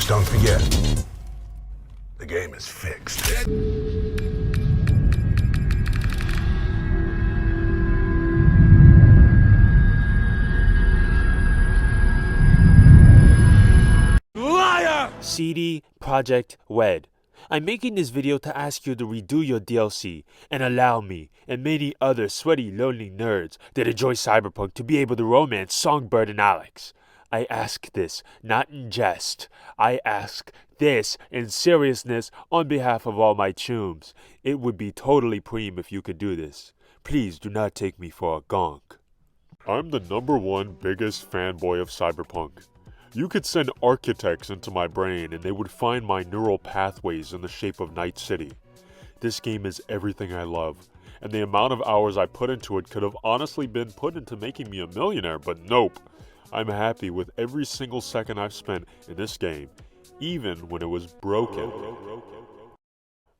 Just don't forget, the game is fixed. CD Projekt Red. I'm making this video to ask you to redo your DLC and allow me and many other sweaty, lonely nerds that enjoy Cyberpunk to be able to romance Songbird and Alex. I ask this not in jest. I ask this in seriousness on behalf of all my chums. It would be totally preem if you could do this. Please do not take me for a gonk. I'm the #1 biggest fanboy of Cyberpunk. You could send architects into my brain and they would find my neural pathways in the shape of Night City. This game is everything I love, and the amount of hours I put into it could have honestly been put into making me a millionaire, but nope. I'm happy with every single second I've spent in this game, even when it was broken.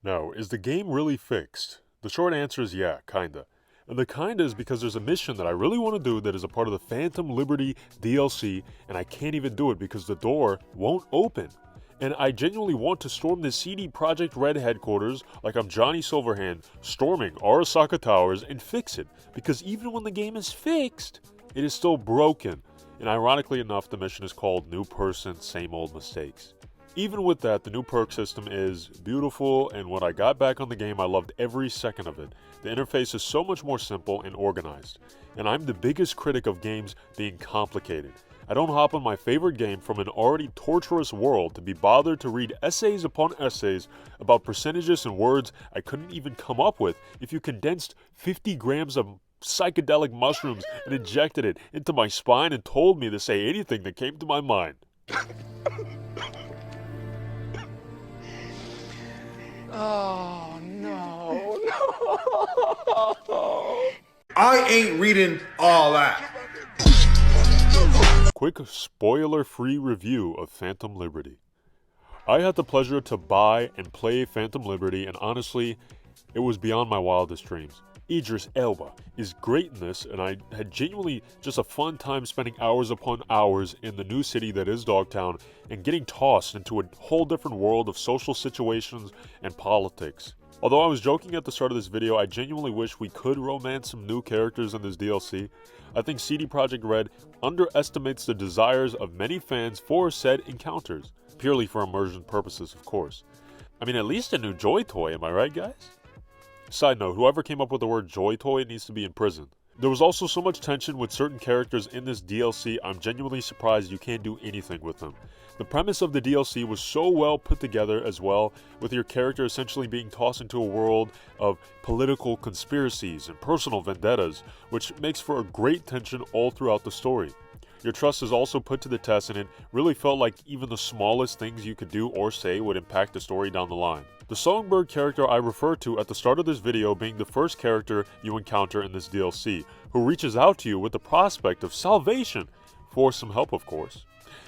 Now, is the game really fixed? The short answer is yeah, kinda. And the kinda is because there's a mission that I really want to do that is a part of the Phantom Liberty DLC, and I can't even do it because the door won't open. And I genuinely want to storm the CD Projekt Red headquarters like I'm Johnny Silverhand storming Arasaka Towers and fix it, because even when the game is fixed, it is still broken. And ironically enough, the mission is called New Person, Same Old Mistakes. Even with that, the new perk system is beautiful, and when I got back on the game, I loved every second of it. The interface is so much more simple and organized, and I'm the biggest critic of games being complicated. I don't hop on my favorite game from an already torturous world to be bothered to read essays upon essays about percentages and words I couldn't even come up with if you condensed 50 grams of psychedelic mushrooms and injected it into my spine and told me to say anything that came to my mind. Oh, no. I ain't reading all that. Quick spoiler-free review of Phantom Liberty. I had the pleasure to buy and play Phantom Liberty, and honestly, it was beyond my wildest dreams. Idris Elba is great in this, and I had genuinely just a fun time spending hours upon hours in the new city that is Dogtown and getting tossed into a whole different world of social situations and politics. Although I was joking at the start of this video, I genuinely wish we could romance some new characters in this DLC. I think CD Projekt Red underestimates the desires of many fans for said encounters, purely for immersion purposes, of course. I mean, at least a new Joy toy, am I right, guys? Side note, whoever came up with the word Joy toy needs to be in prison. There was also so much tension with certain characters in this DLC, I'm genuinely surprised you can't do anything with them. The premise of the DLC was so well put together as well, with your character essentially being tossed into a world of political conspiracies and personal vendettas, which makes for a great tension all throughout the story. Your trust is also put to the test, and it really felt like even the smallest things you could do or say would impact the story down the line. The Songbird character I refer to at the start of this video being the first character you encounter in this DLC, who reaches out to you with the prospect of salvation, for some help of course.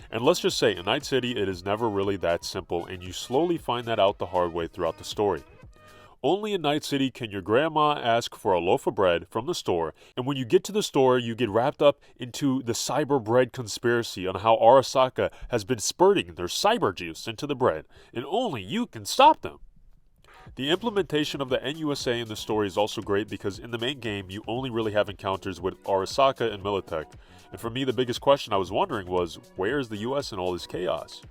And let's just say, in Night City it is never really that simple, and you slowly find that out the hard way throughout the story. Only in Night City can your grandma ask for a loaf of bread from the store, and when you get to the store, you get wrapped up into the cyber bread conspiracy on how Arasaka has been spurting their cyber juice into the bread, and only you can stop them. The implementation of the NUSA in the story is also great because in the main game, you only really have encounters with Arasaka and Militech, and for me the biggest question I was wondering was, where is the US in all this chaos?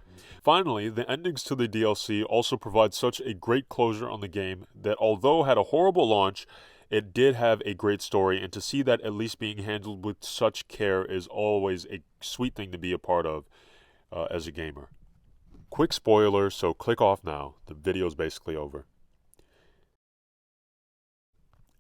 Finally, the endings to the DLC also provide such a great closure on the game that although it had a horrible launch, it did have a great story, and to see that at least being handled with such care is always a sweet thing to be a part of as a gamer. Quick spoiler, so click off now. The video is basically over.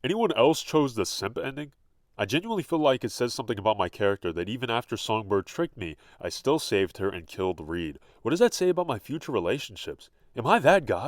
Anyone else chose the simp ending? I genuinely feel like it says something about my character that even after Songbird tricked me, I still saved her and killed Reed. What does that say about my future relationships? Am I that guy?